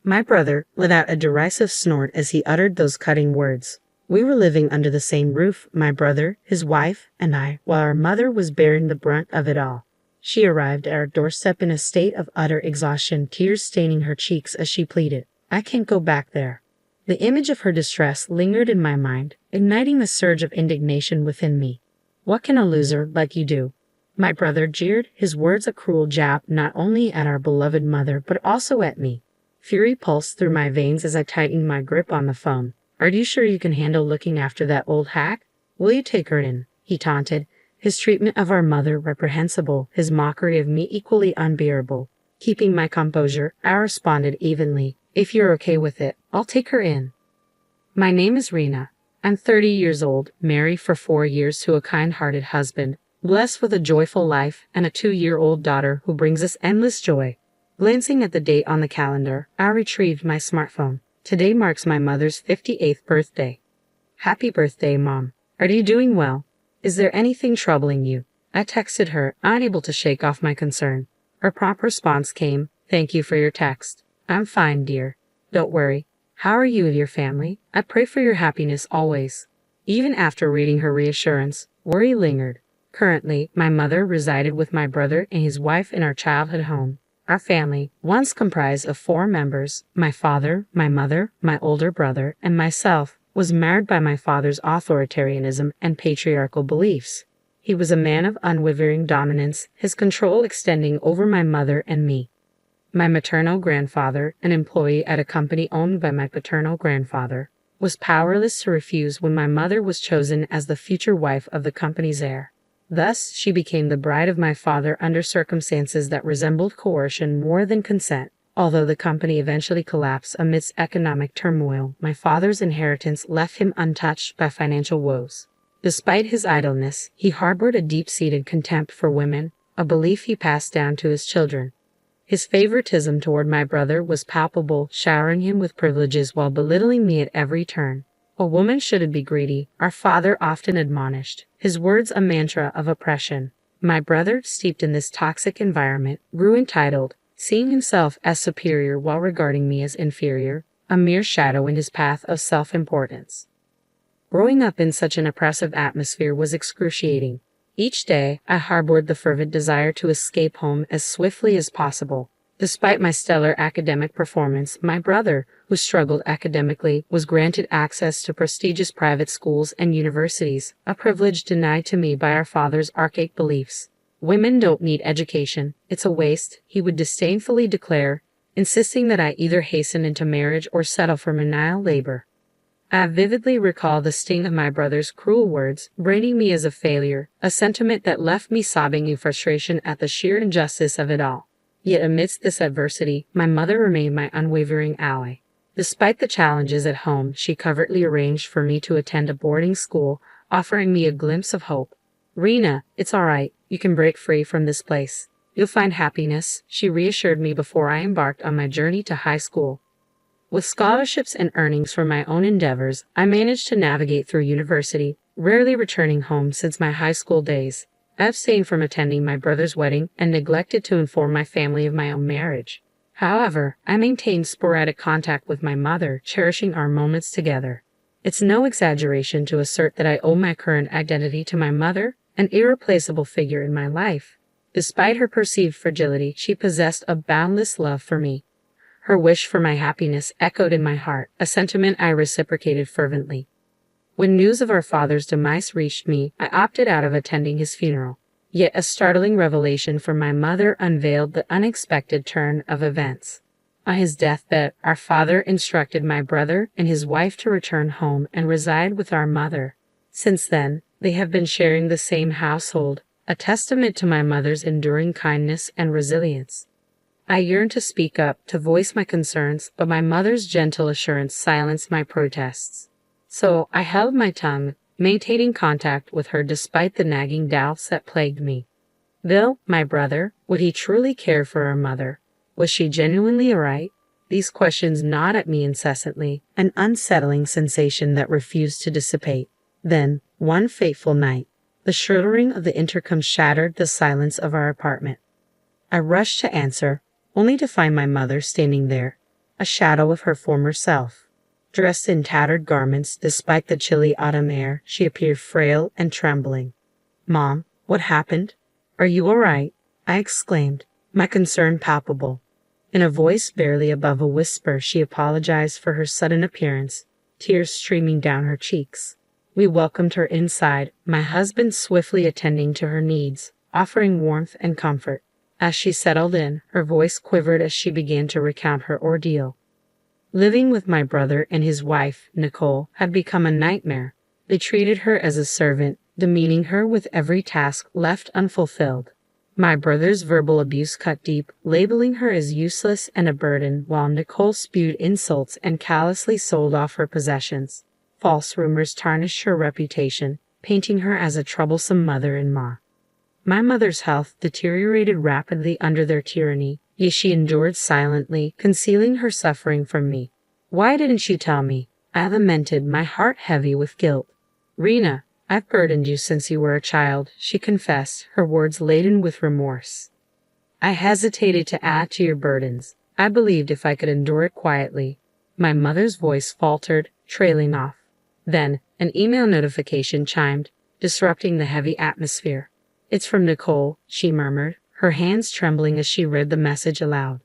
My brother let out a derisive snort as he uttered those cutting words. We were living under the same roof, my brother, his wife, and I, while our mother was bearing the brunt of it all. She arrived at our doorstep in a state of utter exhaustion, tears staining her cheeks as she pleaded, "I can't go back there." The image of her distress lingered in my mind, igniting a surge of indignation within me. "What can a loser like you do?" My brother jeered, his words a cruel jab not only at our beloved mother but also at me. Fury pulsed through my veins as I tightened my grip on the phone. "Are you sure you can handle looking after that old hack? Will you take her in?" he taunted, his treatment of our mother reprehensible, his mockery of me equally unbearable. Keeping my composure, I responded evenly, "If you're okay with it, I'll take her in." "My name is Rena. I'm 30 years old, married for 4 years to a kind-hearted husband, blessed with a joyful life and a 2-year-old daughter who brings us endless joy." Glancing at the date on the calendar, I retrieved my smartphone. Today marks my mother's 58th birthday. "Happy birthday, Mom. Are you doing well? Is there anything troubling you?" I texted her, unable to shake off my concern. Her prompt response came, "Thank you for your text. I'm fine, dear. Don't worry. How are you and your family? I pray for your happiness always." Even after reading her reassurance, worry lingered. Currently, my mother resided with my brother and his wife in our childhood home. Our family, once comprised of 4 members, my father, my mother, my older brother, and myself, was marred by my father's authoritarianism and patriarchal beliefs. He was a man of unwavering dominance, his control extending over my mother and me. My maternal grandfather, an employee at a company owned by my paternal grandfather, was powerless to refuse when my mother was chosen as the future wife of the company's heir. Thus, she became the bride of my father under circumstances that resembled coercion more than consent. Although the company eventually collapsed amidst economic turmoil, my father's inheritance left him untouched by financial woes. Despite his idleness, he harbored a deep-seated contempt for women, a belief he passed down to his children. His favoritism toward my brother was palpable, showering him with privileges while belittling me at every turn. "A woman shouldn't be greedy," our father often admonished, his words a mantra of oppression. My brother, steeped in this toxic environment, grew entitled, seeing himself as superior while regarding me as inferior, a mere shadow in his path of self-importance. Growing up in such an oppressive atmosphere was excruciating. Each day, I harbored the fervent desire to escape home as swiftly as possible. Despite my stellar academic performance, my brother, who struggled academically, was granted access to prestigious private schools and universities, a privilege denied to me by our father's archaic beliefs. "Women don't need education. It's a waste," he would disdainfully declare, insisting that I either hasten into marriage or settle for menial labor. I vividly recall the sting of my brother's cruel words, branding me as a failure, a sentiment that left me sobbing in frustration at the sheer injustice of it all. Yet amidst this adversity, my mother remained my unwavering ally. Despite the challenges at home, she covertly arranged for me to attend a boarding school, offering me a glimpse of hope. "Rena, it's all right. You can break free from this place. You'll find happiness," she reassured me before I embarked on my journey to high school. With scholarships and earnings for my own endeavors, I managed to navigate through university, rarely returning home since my high school days. I abstained from attending my brother's wedding and neglected to inform my family of my own marriage. However, I maintained sporadic contact with my mother, cherishing our moments together. It's no exaggeration to assert that I owe my current identity to my mother, an irreplaceable figure in my life. Despite her perceived fragility, she possessed a boundless love for me. Her wish for my happiness echoed in my heart, a sentiment I reciprocated fervently. When news of our father's demise reached me, I opted out of attending his funeral. Yet a startling revelation from my mother unveiled the unexpected turn of events. On his deathbed, our father instructed my brother and his wife to return home and reside with our mother. Since then, they have been sharing the same household, a testament to my mother's enduring kindness and resilience. I yearned to speak up, to voice my concerns, but my mother's gentle assurance silenced my protests. So I held my tongue, maintaining contact with her despite the nagging doubts that plagued me. Bill, my brother, would he truly care for our mother? Was she genuinely alright? These questions gnawed at me incessantly, an unsettling sensation that refused to dissipate. Then, one fateful night, the shrieking of the intercom shattered the silence of our apartment. I rushed to answer, only to find my mother standing there, a shadow of her former self. Dressed in tattered garments, despite the chilly autumn air, she appeared frail and trembling. "Mom, what happened? Are you all right?" I exclaimed, my concern palpable. In a voice barely above a whisper, she apologized for her sudden appearance, tears streaming down her cheeks. We welcomed her inside, my husband swiftly attending to her needs, offering warmth and comfort. As she settled in, her voice quivered as she began to recount her ordeal. Living with my brother and his wife, Nicole, had become a nightmare. They treated her as a servant, demeaning her with every task left unfulfilled. My brother's verbal abuse cut deep, labeling her as useless and a burden, while Nicole spewed insults and callously sold off her possessions. False rumors tarnished her reputation, painting her as a troublesome mother-in-law. My mother's health deteriorated rapidly under their tyranny, yet she endured silently, concealing her suffering from me. "Why didn't you tell me?" I lamented, my heart heavy with guilt. "Rena, I've burdened you since you were a child," she confessed, her words laden with remorse. "I hesitated to add to your burdens. I believed if I could endure it quietly." My mother's voice faltered, trailing off. Then, an email notification chimed, disrupting the heavy atmosphere. "It's from Nicole," she murmured, her hands trembling as she read the message aloud.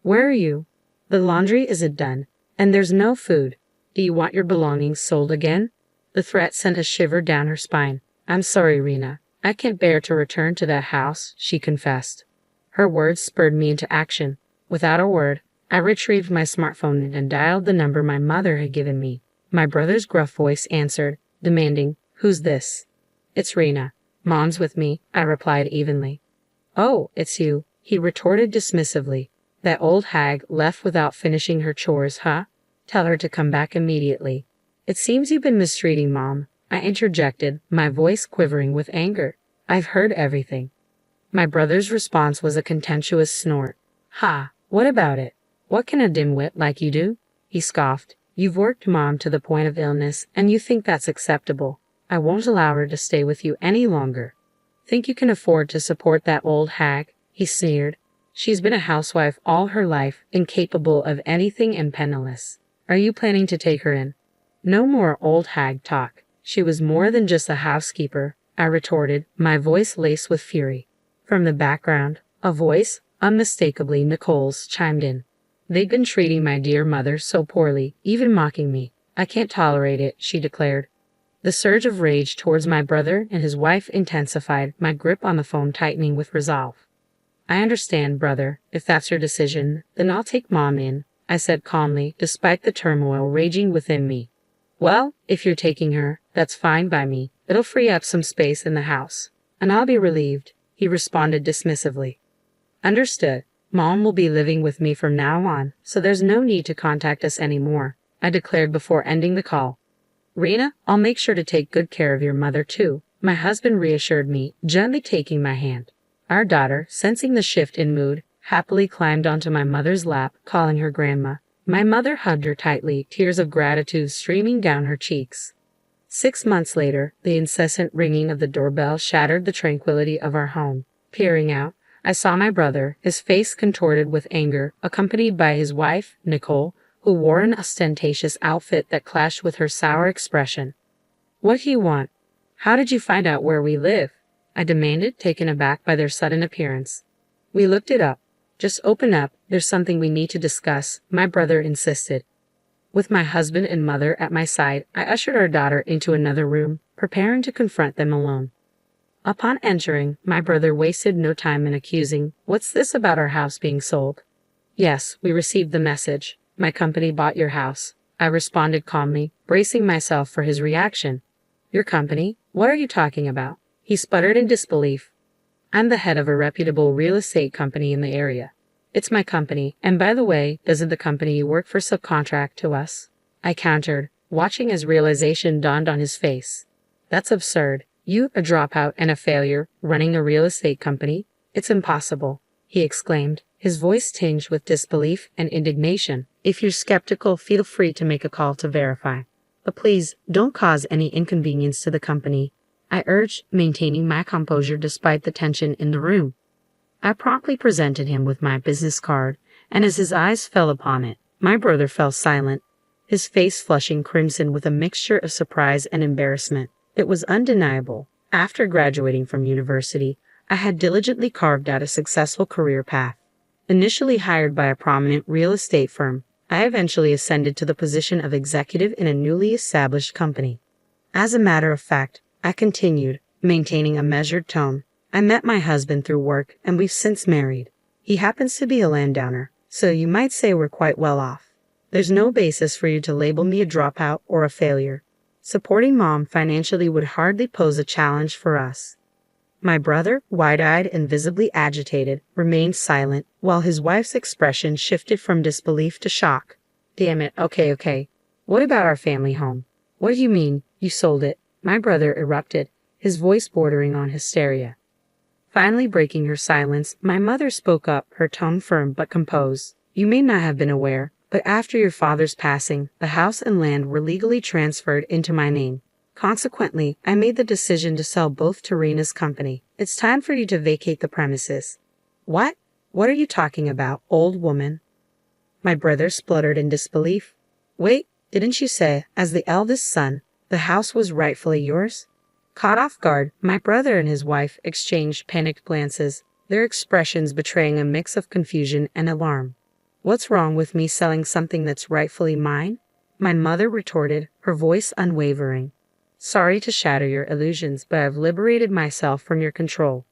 "Where are you? The laundry isn't done, and there's no food. Do you want your belongings sold again?" The threat sent a shiver down her spine. "I'm sorry, Rena. I can't bear to return to that house," she confessed. Her words spurred me into action. Without a word, I retrieved my smartphone and dialed the number my mother had given me. My brother's gruff voice answered, demanding, "Who's this?" "It's Rena. Mom's with me," I replied evenly. "Oh, it's you," he retorted dismissively. "That old hag left without finishing her chores, huh? Tell her to come back immediately." "It seems you've been mistreating Mom," I interjected, my voice quivering with anger. "I've heard everything." My brother's response was a contemptuous snort. "Ha, what about it? What can a dimwit like you do?" he scoffed. "You've worked Mom to the point of illness, and you think that's acceptable. I won't allow her to stay with you any longer." "Think you can afford to support that old hag?" he sneered. "She's been a housewife all her life, incapable of anything and penniless. Are you planning to take her in?" "No more old hag talk. She was more than just a housekeeper," I retorted, my voice laced with fury. From the background, a voice, unmistakably Nicole's, chimed in. "They've been treating my dear mother so poorly, even mocking me. I can't tolerate it," she declared. The surge of rage towards my brother and his wife intensified, my grip on the phone tightening with resolve. "I understand, brother. If that's your decision, then I'll take Mom in," I said calmly, despite the turmoil raging within me. "Well, if you're taking her, that's fine by me. It'll free up some space in the house. And I'll be relieved," he responded dismissively. "Understood. Mom will be living with me from now on, so there's no need to contact us anymore," I declared before ending the call. "Rena, I'll make sure to take good care of your mother too," my husband reassured me, gently taking my hand. Our daughter, sensing the shift in mood, happily climbed onto my mother's lap, calling her grandma. My mother hugged her tightly, tears of gratitude streaming down her cheeks. 6 months later, the incessant ringing of the doorbell shattered the tranquility of our home. Peering out, I saw my brother, his face contorted with anger, accompanied by his wife, Nicole, who wore an ostentatious outfit that clashed with her sour expression. "What do you want? How did you find out where we live?" I demanded, taken aback by their sudden appearance. "We looked it up. Just open up, there's something we need to discuss," my brother insisted. With my husband and mother at my side, I ushered our daughter into another room, preparing to confront them alone. Upon entering, my brother wasted no time in accusing, "What's this about our house being sold?" "Yes, we received the message. My company bought your house," I responded calmly, bracing myself for his reaction. "Your company? What are you talking about?" He sputtered in disbelief. "I'm the head of a reputable real estate company in the area." "It's my company, and by the way, doesn't the company you work for subcontract to us?" I countered, watching as realization dawned on his face. "That's absurd. You, a dropout and a failure, running a real estate company? It's impossible," he exclaimed, his voice tinged with disbelief and indignation. "If you're skeptical, feel free to make a call to verify. But please, don't cause any inconvenience to the company," I urged, maintaining my composure despite the tension in the room. I promptly presented him with my business card, and as his eyes fell upon it, My brother fell silent, his face flushing crimson with a mixture of surprise and embarrassment. It was undeniable. After graduating from university, I had diligently carved out a successful career path. Initially hired by a prominent real estate firm, I eventually ascended to the position of executive in a newly established company. As a matter of fact, I continued, maintaining a measured tone. I met my husband through work, and we've since married. He happens to be a landowner, so you might say we're quite well off. There's no basis for you to label me a dropout or a failure. Supporting Mom financially would hardly pose a challenge for us. My brother, wide-eyed and visibly agitated, remained silent, while his wife's expression shifted from disbelief to shock. Damn it, okay. What about our family home? What do you mean, you sold it? My brother erupted, his voice bordering on hysteria. Finally breaking her silence, my mother spoke up, her tone firm but composed. You may not have been aware, but after your father's passing, the house and land were legally transferred into my name. Consequently, I made the decision to sell both to Rena's company. It's time for you to vacate the premises. What? What are you talking about, old woman? My brother spluttered in disbelief. Wait, didn't you say, as the eldest son, the house was rightfully yours? Caught off guard, my brother and his wife exchanged panicked glances, their expressions betraying a mix of confusion and alarm. What's wrong with me selling something that's rightfully mine? My mother retorted, her voice unwavering. Sorry to shatter your illusions, but I've liberated myself from your control.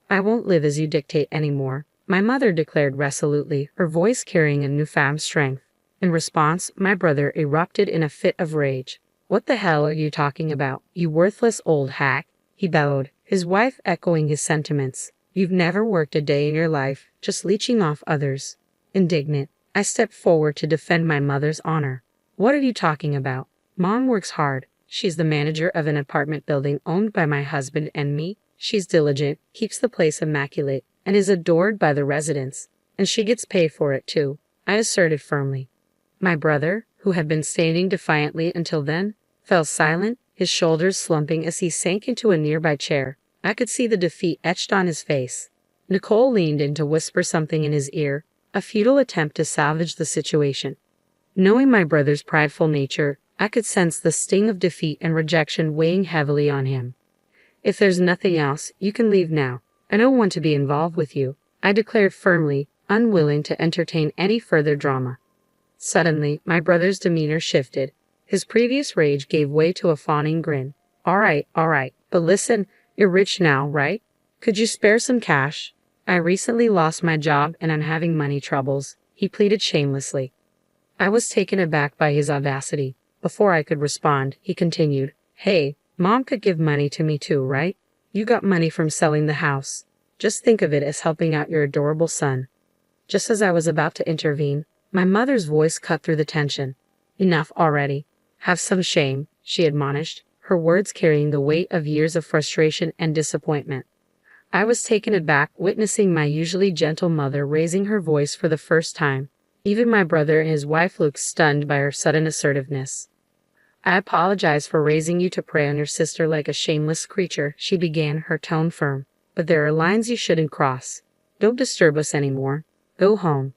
I won't live as you dictate anymore, my mother declared resolutely, her voice carrying a newfound strength. In response, my brother erupted in a fit of rage. What the hell are you talking about, you worthless old hack? He bellowed, his wife echoing his sentiments. You've never worked a day in your life, just leeching off others. Indignant, I stepped forward to defend my mother's honor. What are you talking about? Mom works hard. She's the manager of an apartment building owned by my husband and me. She's diligent, keeps the place immaculate, and is adored by the residents. And she gets paid for it too, I asserted firmly. My brother, who had been standing defiantly until then, fell silent, his shoulders slumping as he sank into a nearby chair. I could see the defeat etched on his face. Nicole leaned in to whisper something in his ear, a futile attempt to salvage the situation. Knowing my brother's prideful nature, I could sense the sting of defeat and rejection weighing heavily on him. If there's nothing else, you can leave now. I don't want to be involved with you, I declared firmly, unwilling to entertain any further drama. Suddenly, my brother's demeanor shifted. His previous rage gave way to a fawning grin. All right, but listen, you're rich now, right? Could you spare some cash? I recently lost my job and I'm having money troubles, he pleaded shamelessly. I was taken aback by his audacity. Before I could respond, he continued, Hey, Mom could give money to me too, right? You got money from selling the house. Just think of it as helping out your adorable son. Just as I was about to intervene, my mother's voice cut through the tension. Enough already. Have some shame, she admonished, her words carrying the weight of years of frustration and disappointment. I was taken aback witnessing my usually gentle mother raising her voice for the first time. Even my brother and his wife looked stunned by her sudden assertiveness. I apologize for raising you to prey on your sister like a shameless creature, she began, her tone firm. But there are lines you shouldn't cross. Don't disturb us anymore. Go home.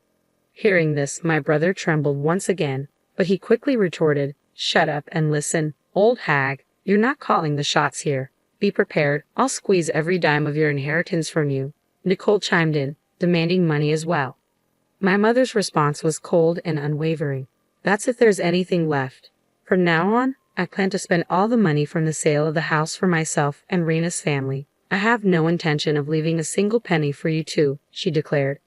Hearing this, my brother trembled once again, but he quickly retorted, Shut up and listen, old hag. You're not calling the shots here. Be prepared, I'll squeeze every dime of your inheritance from you. Nicole chimed in, demanding money as well. My mother's response was cold and unwavering. That's if there's anything left. From now on, I plan to spend all the money from the sale of the house for myself and Rena's family. I have no intention of leaving a single penny for you two, she declared.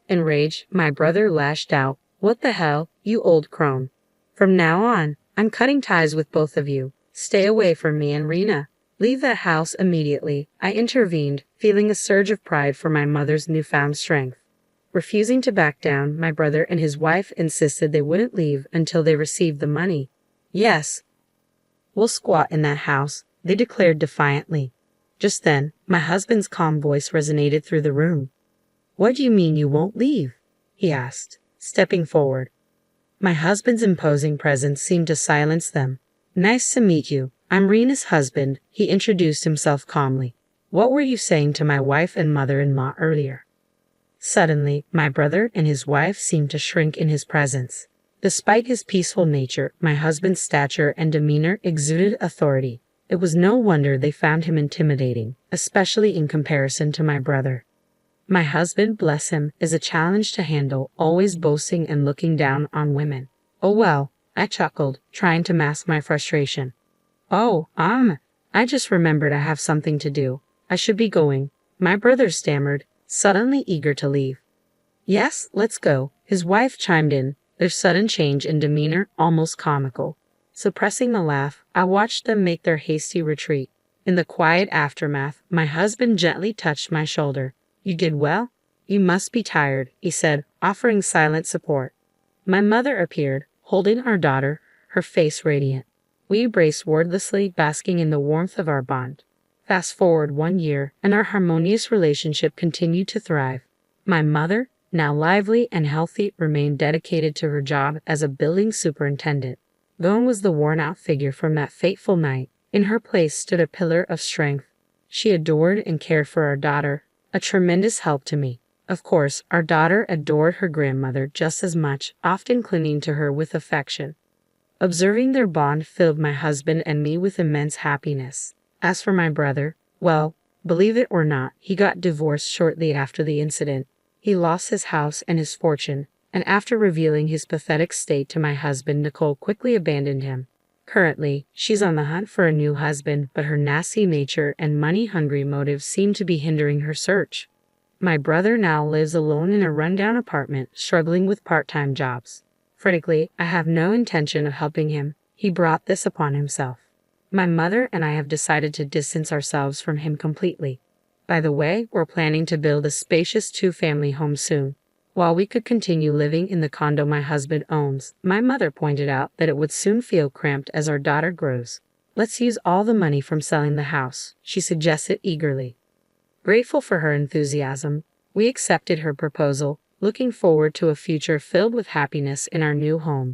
Enraged, my brother lashed out. What the hell, you old crone. From now on, I'm cutting ties with both of you. Stay away from me and Rena. Leave that house immediately, I intervened, feeling a surge of pride for my mother's newfound strength. Refusing to back down, my brother and his wife insisted they wouldn't leave until they received the money. Yes, we'll squat in that house, they declared defiantly. Just then, my husband's calm voice resonated through the room. What do you mean you won't leave? He asked, stepping forward. My husband's imposing presence seemed to silence them. Nice to meet you. I'm Rena's husband, he introduced himself calmly. What were you saying to my wife and mother-in-law earlier? Suddenly, my brother and his wife seemed to shrink in his presence. Despite his peaceful nature, my husband's stature and demeanor exuded authority. It was no wonder they found him intimidating, especially in comparison to my brother. My husband, bless him, is a challenge to handle, always boasting and looking down on women. Oh well, I chuckled, trying to mask my frustration. Oh, I just remembered I have something to do. I should be going, my brother stammered, suddenly eager to leave. Yes, let's go, his wife chimed in, their sudden change in demeanor almost comical. Suppressing the laugh, I watched them make their hasty retreat. In the quiet aftermath, my husband gently touched my shoulder. You did well? You must be tired, he said, offering silent support. My mother appeared, holding our daughter, her face radiant. We embraced wordlessly, basking in the warmth of our bond. Fast forward 1 year, and our harmonious relationship continued to thrive. My mother, now lively and healthy, remained dedicated to her job as a building superintendent. Gone was the worn-out figure from that fateful night. In her place stood a pillar of strength. She adored and cared for our daughter, a tremendous help to me. Of course, our daughter adored her grandmother just as much, often clinging to her with affection. Observing their bond filled my husband and me with immense happiness. As for my brother, well, believe it or not, he got divorced shortly after the incident. He lost his house and his fortune, and after revealing his pathetic state to my husband, Nicole quickly abandoned him. Currently, she's on the hunt for a new husband, but her nasty nature and money-hungry motives seem to be hindering her search. My brother now lives alone in a rundown apartment, struggling with part-time jobs. Frankly, I have no intention of helping him. He brought this upon himself. My mother and I have decided to distance ourselves from him completely. By the way, we're planning to build a spacious 2-family home soon. While we could continue living in the condo my husband owns, my mother pointed out that it would soon feel cramped as our daughter grows. Let's use all the money from selling the house, she suggested eagerly. Grateful for her enthusiasm, we accepted her proposal, looking forward to a future filled with happiness in our new home.